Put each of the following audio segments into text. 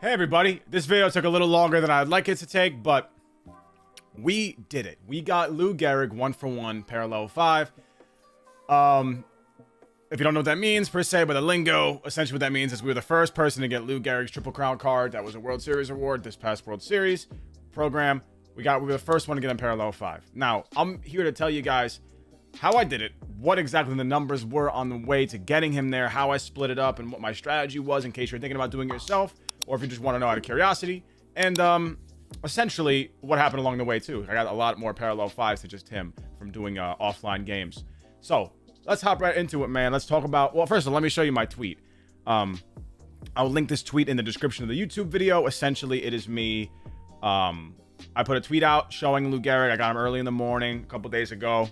Hey everybody, this video took a little longer than I'd like it to take, but we did it. We got Lou Gehrig 1-for-1 parallel 5. If you don't know what that means per se, but the lingo, essentially what that means is we were the first person to get Lou Gehrig's Triple Crown card. That was a World Series award this past World Series program. We were the first one to get him parallel 5. Now, I'm here to tell you guys how I did it, what exactly the numbers were on the way to getting him there, how I split it up, and what my strategy was in case you're thinking about doing it yourself, or if you just want to know out of curiosity. And essentially what happened along the way too. I got a lot more parallel 5s to just him from doing offline games. So let's hop right into it, man. Let's talk about, well, first of all, let me show you my tweet. I'll link this tweet in the description of the YouTube video. Essentially, it is me. I put a tweet out showing Lou Gehrig. I got him early in the morning a couple days ago.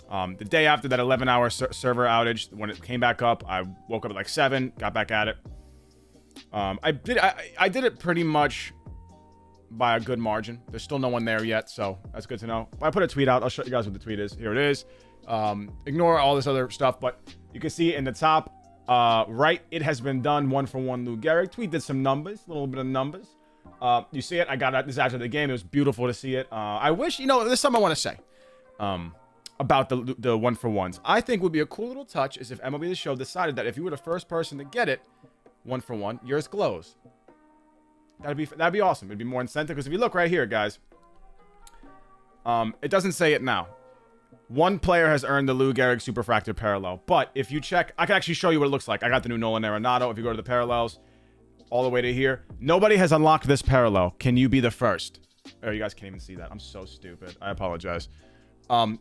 The day after that 11-hour server outage, when it came back up, I woke up at like 7, got back at it. I did it pretty much by a good margin. There's still no one there yet, so that's good to know. But I put a tweet out. I'll show you guys what the tweet is. Here it is. Ignore all this other stuff, but you can see in the top right, it has been done 1-for-1 Lou Gehrig. Tweet did some numbers, a little bit of numbers. You see it? I got this after the game. It was beautiful to see it. I wish, you know, there's something I want to say about the 1-for-1s. I think would be a cool little touch is if MLB the Show decided that if you were the first person to get it 1-for-1, yours glows. That'd be awesome. It'd be more incentive, because if you look right here, guys, it doesn't say it now. One player has earned the Lou Gehrig Superfractor Parallel, but if you check, I can actually show you what it looks like. I got the new Nolan Arenado. If you go to the parallels all the way to here, nobody has unlocked this parallel. Can you be the first? Oh, you guys can't even see that. I'm so stupid. I apologize.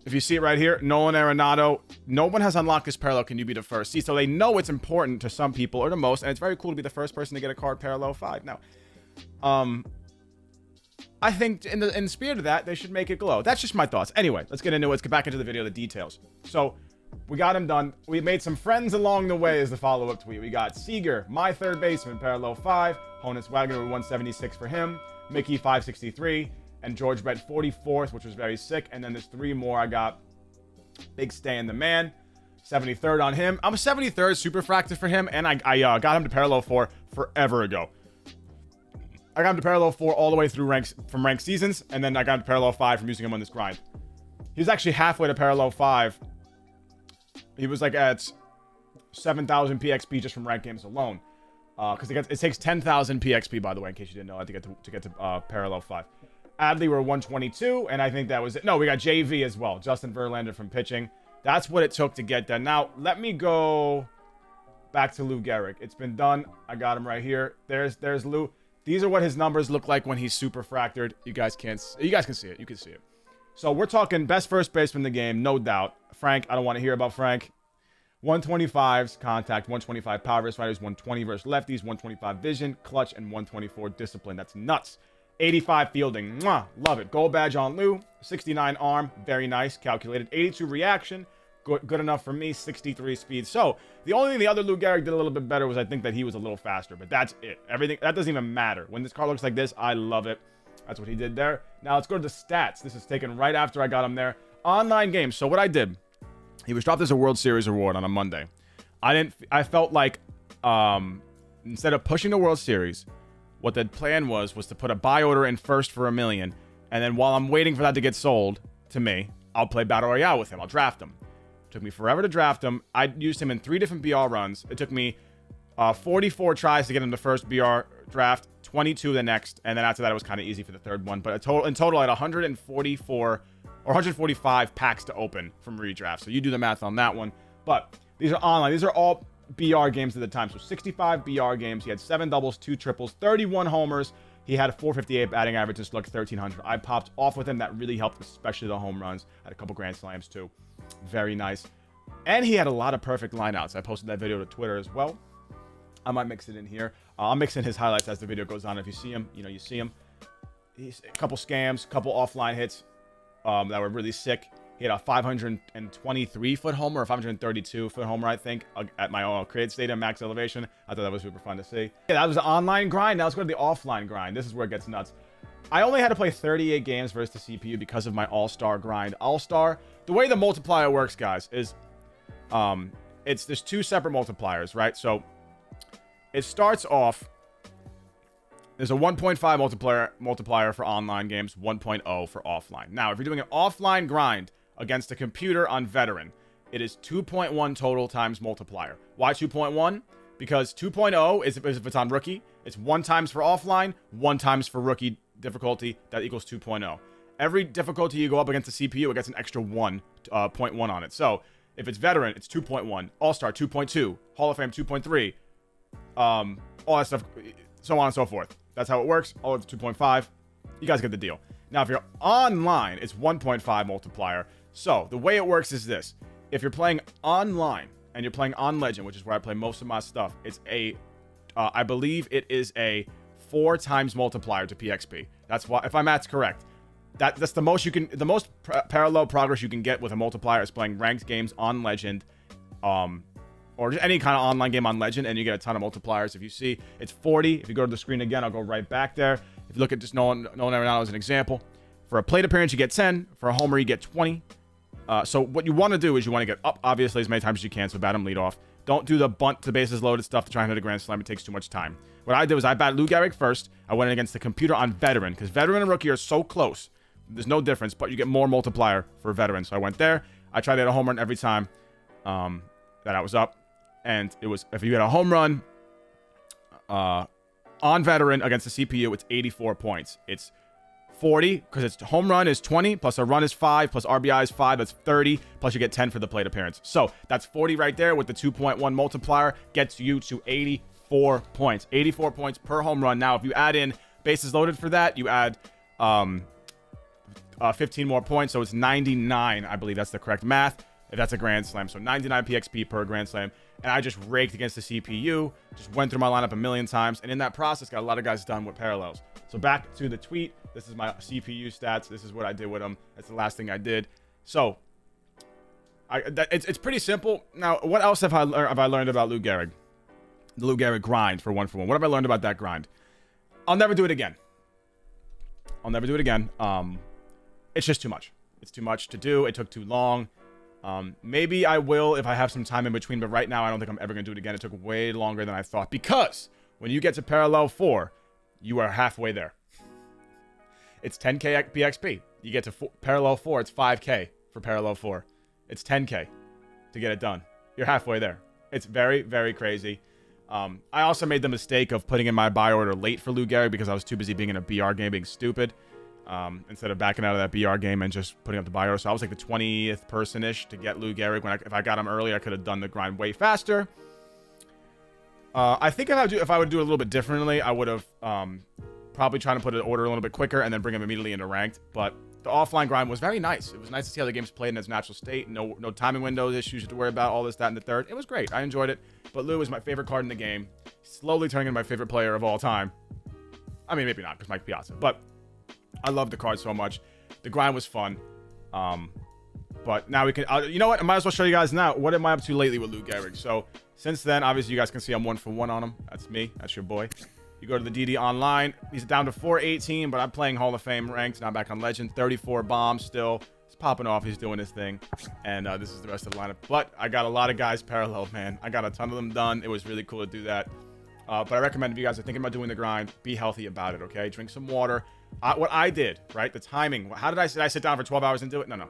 If you see it right here, Nolan Arenado, no one has unlocked this parallel. Can you be the first? See, so they know it's important to some people, or to most, and it's very cool to be the first person to get a card parallel 5. Now, I think in the spirit of that, they should make it glow. That's just my thoughts. Anyway, let's get into it. Let's get back into the video, the details. So, we got him done. We made some friends along the way as the follow-up tweet. We got Seager, my third baseman, parallel 5. Honus Wagner with 176 for him. Mickey, 563. And George Brett 44th, which was very sick. And then there's 3 more. I got Big Stan the Man, 73rd on him. I'm a 73rd Superfractor for him, and I got him to parallel 4 forever ago. I got him to parallel 4 all the way through from ranked seasons, and then I got him to parallel 5 from using him on this grind. He was actually halfway to parallel 5. He was like at 7,000 PXP just from ranked games alone. Because it takes 10,000 PXP, by the way, in case you didn't know, to get to parallel 5. Adley were 122, and I think that was it. No, we got JV as well. Justin Verlander from pitching. That's what it took to get that. Now, let me go back to Lou Gehrig. It's been done. I got him right here. There's Lou. These are what his numbers look like when he's super fractured. You guys can see it. You can see it. So we're talking best first baseman in the game, no doubt. Frank, I don't want to hear about Frank. 125s contact, 125 power versus righters, 120 versus lefties, 125 vision, clutch, and 124 discipline. That's nuts. 85 fielding. Mwah, love it. Gold badge on Lou. 69 arm. Very nice. Calculated. 82 reaction. Good enough for me. 63 speed. So, the only thing the other Lou Gehrig did a little bit better was I think that he was a little faster. But that's it. Everything, that doesn't even matter. When this card looks like this, I love it. That's what he did there. Now, let's go to the stats. This is taken right after I got him there. Online games. So, what I did, he was dropped as a World Series award on a Monday. I felt like, instead of pushing the World Series, what the plan was to put a buy order in first for $1 million, and then while I'm waiting for that to get sold to me, I'll play Battle Royale with him. I'll draft him. It took me forever to draft him. I used him in 3 different BR runs. It took me 44 tries to get him the first BR draft, 22 the next, and then after that it was kind of easy for the third one. But in total, I had 144 or 145 packs to open from redraft. So you do the math on that one. But these are online. These are all BR games at the time. So 65 BR games. He had 7 doubles, 2 triples, 31 homers. He had a 458 batting average and slugged 1,300. I popped off with him. That really helped, especially the home runs. Had a couple grand slams too. Very nice. And he had a lot of perfect lineouts. I posted that video to Twitter as well. I might mix it in here. I'll mix in his highlights as the video goes on. If you see him, you know, you see him. He's a couple scams, couple offline hits that were really sick. He had a 523-foot homer, or 532-foot homer, I think, at my created stadium max elevation. I thought that was super fun to see. Yeah, that was the online grind. Now let's go to the offline grind. This is where it gets nuts. I only had to play 38 games versus the CPU because of my All-Star grind. All-Star, the way the multiplier works, guys, is there's 2 separate multipliers, right? So it starts off There's a 1.5 multiplier for online games, 1.0 for offline. Now, if you're doing an offline grind against a computer on veteran, it is 2.1 total times multiplier. Why 2.1? Because 2.0 is if it's on rookie. It's 1 times for offline, 1 times for rookie difficulty. That equals 2.0. Every difficulty you go up against the CPU, it gets an extra 1.1 on it. So if it's veteran, it's 2.1. All-Star, 2.2. Hall of Fame, 2.3. All that stuff, so on and so forth. That's how it works. All it's 2.5. You guys get the deal. Now, if you're online, it's 1.5 multiplier. So the way it works is this. If you're playing online and you're playing on Legend, which is where I play most of my stuff, it's a, I believe it is a 4 times multiplier to PXP. That's why, if my math's correct, that's the most you can, the most parallel progress you can get with a multiplier is playing ranked games on Legend, or just any kind of online game on Legend, and you get a ton of multipliers. If you see, it's 40. If you go to the screen again, I'll go right back there. If you look at just Nolan Arenado as an example, for a plate appearance, you get 10. For a homer, you get 20. So what you want to do is you want to get up, obviously, as many times as you can, so bat him lead off. Don't do the bunt to bases loaded stuff to try and hit a grand slam. It takes too much time. What I did was I batted Lou Gehrig first. I went against the computer on veteran, because veteran and rookie are so close. There's no difference, but you get more multiplier for veteran. So I went there. I tried to hit a home run every time that I was up. And it was, if you hit a home run on veteran against the CPU, it's 84 points. It's 40, because it's home run is 20, plus a run is 5, plus RBI is 5, that's 30, plus you get 10 for the plate appearance. So that's 40 right there with the 2.1 multiplier, gets you to 84 points. 84 points per home run. Now, if you add in bases loaded for that, you add 15 more points, so it's 99, I believe that's the correct math, if that's a grand slam. So 99 PXP per grand slam. And I just raked against the CPU, just went through my lineup a million times, and in that process, got a lot of guys done with parallels. So back to the tweet. This is my CPU stats. This is what I did with them. That's the last thing I did. So it's pretty simple. Now, what else have I learned about Lou Gehrig? The Lou Gehrig grind for 1-for-1. What have I learned about that grind? I'll never do it again. I'll never do it again. It's just too much. It's too much to do. It took too long. Maybe I will if I have some time in between, but right now I don't think I'm ever going to do it again. It took way longer than I thought, because when you get to parallel 4, you are halfway there. It's 10k PXP. You get to parallel 4, it's 5k for parallel 4. It's 10k to get it done. You're halfway there. It's very, very crazy. I also made the mistake of putting in my buy order late for Lou Gehrig because I was too busy being in a BR game, being stupid. Instead of backing out of that BR game and just putting up the buy order. So I was like the 20th person-ish to get Lou Gehrig. If I got him early, I could have done the grind way faster. I think if I would do it a little bit differently, I would have probably trying to put an order a little bit quicker and then bring him immediately into ranked. But the offline grind was very nice. It was nice to see how the game's played in its natural state. No timing windows issues to worry about, all this, that, and the third. It was great. I enjoyed it. But Lou is my favorite card in the game. Slowly turning into my favorite player of all time. I mean, maybe not, because Mike Piazza. But I love the card so much. The grind was fun. But now we can... you know what? I might as well show you guys now. What am I up to lately with Lou Gehrig? So, since then, obviously, you guys can see I'm 1-for-1 on him. That's me. That's your boy. You go to the DD online. He's down to 418, but I'm playing Hall of Fame ranked. Now back on Legend. 34 bombs still. He's popping off. He's doing his thing. And this is the rest of the lineup. But I got a lot of guys parallel, man. I got a ton of them done. It was really cool to do that. But I recommend if you guys are thinking about doing the grind, be healthy about it, okay? Drink some water. What I did, right? The timing. How did I sit down for 12 hours and do it? No.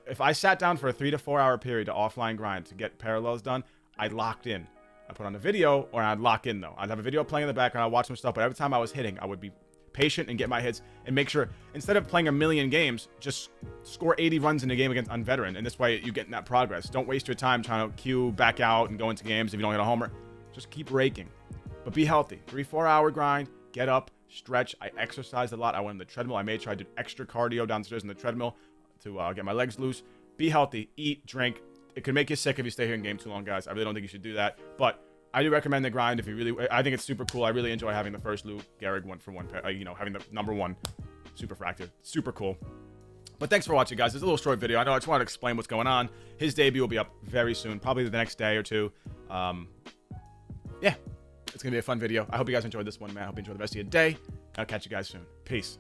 If I sat down for a 3 to 4 hour period to offline grind to get parallels done, I locked in. I put on a video, or I'd lock in, though. I'd have a video playing in the background. I'd watch some stuff, but every time I was hitting, I would be patient and get my hits and make sure, instead of playing a million games, just score 80 runs in a game against unveteran. And this way, you get in that progress. Don't waste your time trying to queue, back out, and go into games if you don't hit a homer. Just keep raking. But be healthy. 3-4 hour grind. Get up. Stretch. I exercised a lot. I went on the treadmill. I made sure I did extra cardio downstairs in the treadmill to get my legs loose. Be healthy. Eat. Drink. It could make you sick if you stay here in game too long, guys. I really don't think you should do that. But I do recommend the grind if you really... I think it's super cool. I really enjoy having the first Lou Gehrig 1-for-1. You know, having the #1 super fractor. Super cool. But thanks for watching, guys. It's a little short video. I know I just wanted to explain what's going on. His debut will be up very soon. Probably the next day or two. Yeah. It's going to be a fun video. I hope you guys enjoyed this one, man. I hope you enjoy the rest of your day. I'll catch you guys soon. Peace.